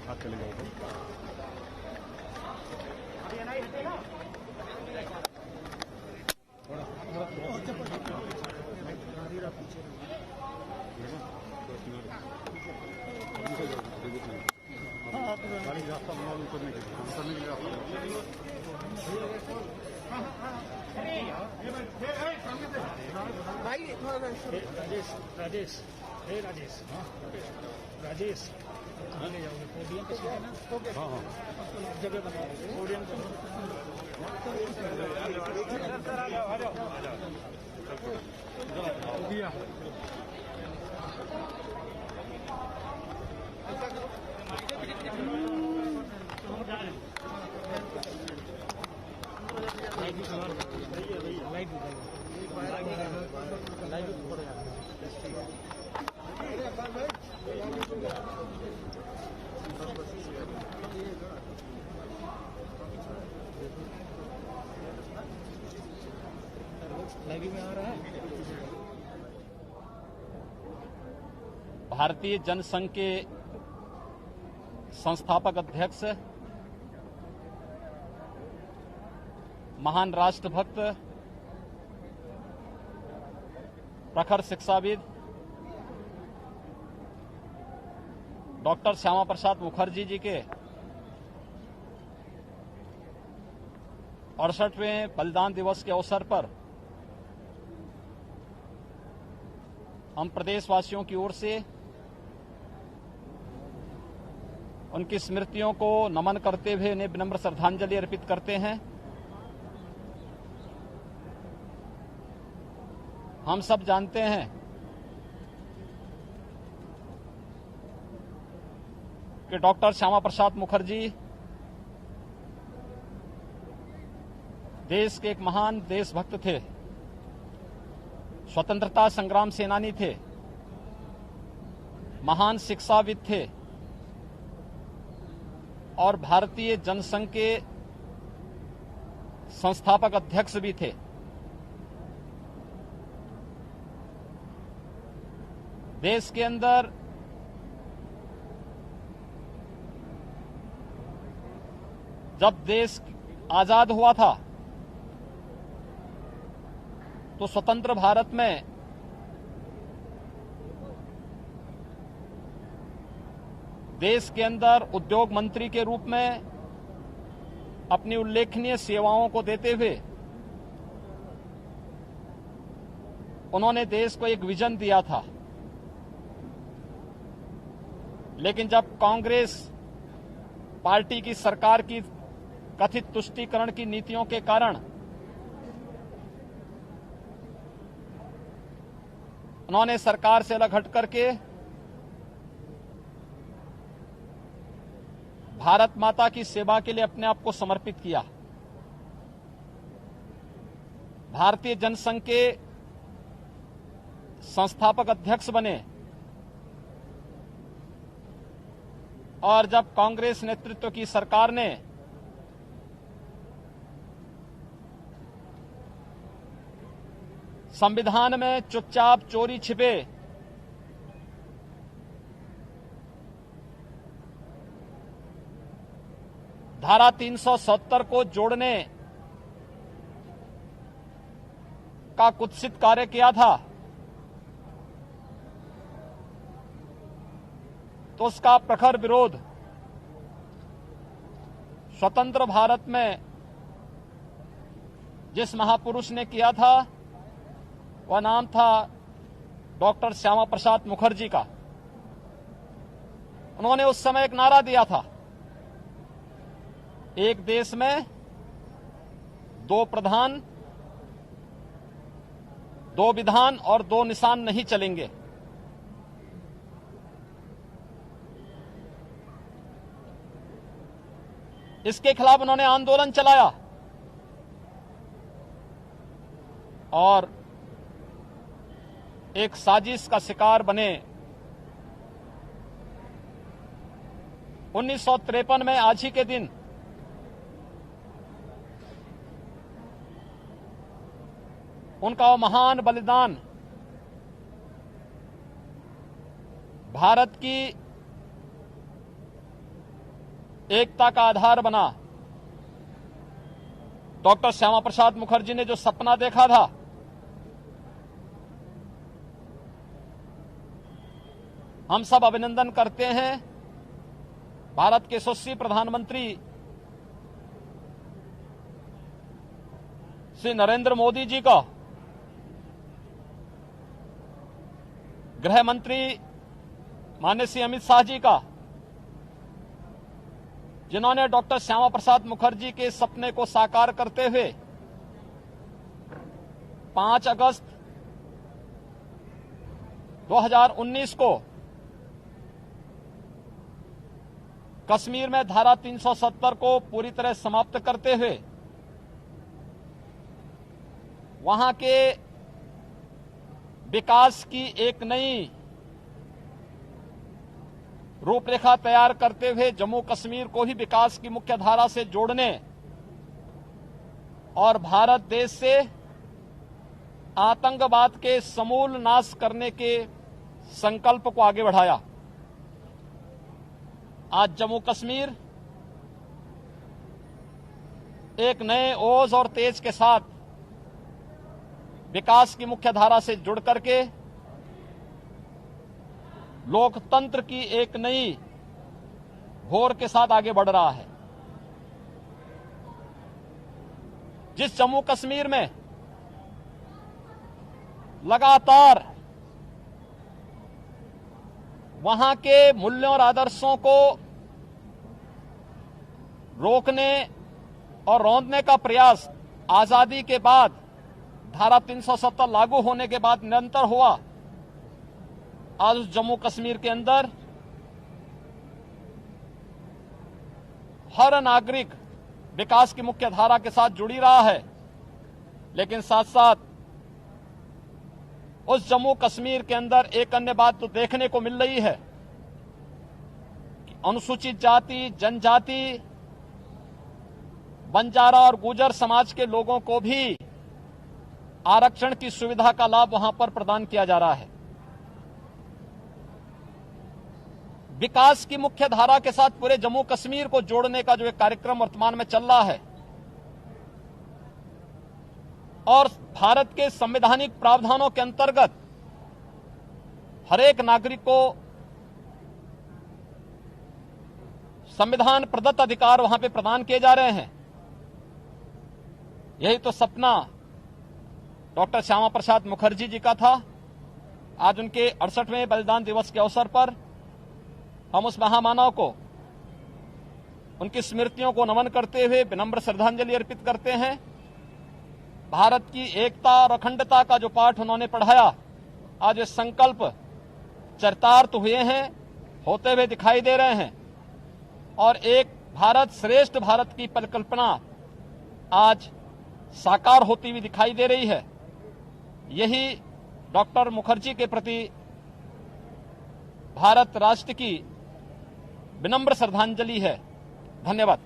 हाथ चले जाओ राजेश राजेश हे राजेश राजेश ले जाओगे पोडियम पे सीधे ना। हाँ हाँ जगह बना पोडियम पे दिया लाइट में आ रहा है। भारतीय जनसंघ के संस्थापक अध्यक्ष, महान राष्ट्रभक्त, प्रखर शिक्षाविद डॉक्टर श्यामा प्रसाद मुखर्जी जी के 68वें बलिदान दिवस के अवसर पर हम प्रदेशवासियों की ओर से उनकी स्मृतियों को नमन करते हुए उन्हें विनम्र श्रद्धांजलि अर्पित करते हैं। हम सब जानते हैं कि डॉक्टर श्यामा प्रसाद मुखर्जी देश के एक महान देशभक्त थे, स्वतंत्रता संग्राम सेनानी थे, महान शिक्षाविद थे और भारतीय जनसंघ के संस्थापक अध्यक्ष भी थे। देश के अंदर जब देश आजाद हुआ था तो स्वतंत्र भारत में देश के अंदर उद्योग मंत्री के रूप में अपनी उल्लेखनीय सेवाओं को देते हुए उन्होंने देश को एक विजन दिया था। लेकिन जब कांग्रेस पार्टी की सरकार की कथित तुष्टीकरण की नीतियों के कारण उन्होंने सरकार से अलग हट करके भारत माता की सेवा के लिए अपने आप को समर्पित किया। भारतीय जनसंघ के संस्थापक अध्यक्ष बने और जब कांग्रेस नेतृत्व की सरकार ने संविधान में चुपचाप चोरी छिपे धारा 370 को जोड़ने का कुत्सित कार्य किया था तो उसका प्रखर विरोध स्वतंत्र भारत में जिस महापुरुष ने किया था वह नाम था डॉक्टर श्यामा प्रसाद मुखर्जी का। उन्होंने उस समय एक नारा दिया था, एक देश में दो प्रधान, दो विधान और दो निशान नहीं चलेंगे। इसके खिलाफ उन्होंने आंदोलन चलाया और एक साजिश का शिकार बने। 1953 में आज ही के दिन उनका वो महान बलिदान भारत की एकता का आधार बना। डॉक्टर श्यामा प्रसाद मुखर्जी ने जो सपना देखा था, हम सब अभिनंदन करते हैं भारत के यशस्वी प्रधानमंत्री श्री नरेंद्र मोदी जी का, गृह मंत्री माननीय श्री अमित शाह जी का, जिन्होंने डॉक्टर श्यामा प्रसाद मुखर्जी के सपने को साकार करते हुए 5 अगस्त 2019 को कश्मीर में धारा 370 को पूरी तरह समाप्त करते हुए वहां के विकास की एक नई रूपरेखा तैयार करते हुए जम्मू कश्मीर को ही विकास की मुख्य धारा से जोड़ने और भारत देश से आतंकवाद के समूल नाश करने के संकल्प को आगे बढ़ाया। आज जम्मू कश्मीर एक नए ओज और तेज के साथ विकास की मुख्य धारा से जुड़ करके लोकतंत्र की एक नई घोर के साथ आगे बढ़ रहा है। जिस जम्मू कश्मीर में लगातार वहां के मूल्यों और आदर्शों को रोकने और रौंदने का प्रयास आजादी के बाद धारा 370 लागू होने के बाद निरंतर हुआ, आज उस जम्मू कश्मीर के अंदर हर नागरिक विकास की मुख्य धारा के साथ जुड़ी रहा है। लेकिन साथ साथ उस जम्मू कश्मीर के अंदर एक अन्य बात तो देखने को मिल रही है कि अनुसूचित जाति, जनजाति, बंजारा और गुर्जर समाज के लोगों को भी आरक्षण की सुविधा का लाभ वहां पर प्रदान किया जा रहा है। विकास की मुख्य धारा के साथ पूरे जम्मू कश्मीर को जोड़ने का जो एक कार्यक्रम वर्तमान में चल रहा है और भारत के संवैधानिक प्रावधानों के अंतर्गत हरेक नागरिक को संविधान प्रदत्त अधिकार वहां पे प्रदान किए जा रहे हैं। यही तो सपना डॉक्टर श्यामा प्रसाद मुखर्जी जी का था। आज उनके 68वें बलिदान दिवस के अवसर पर हम उस महामानव को, उनकी स्मृतियों को नमन करते हुए विनम्र श्रद्धांजलि अर्पित करते हैं। भारत की एकता और अखंडता का जो पाठ उन्होंने पढ़ाया, आज ये संकल्प चरितार्थ हुए हैं, होते हुए दिखाई दे रहे हैं और एक भारत श्रेष्ठ भारत की परिकल्पना आज साकार होती हुई दिखाई दे रही है। यही डॉक्टर मुखर्जी के प्रति भारत राष्ट्र की विनम्र श्रद्धांजलि है। धन्यवाद।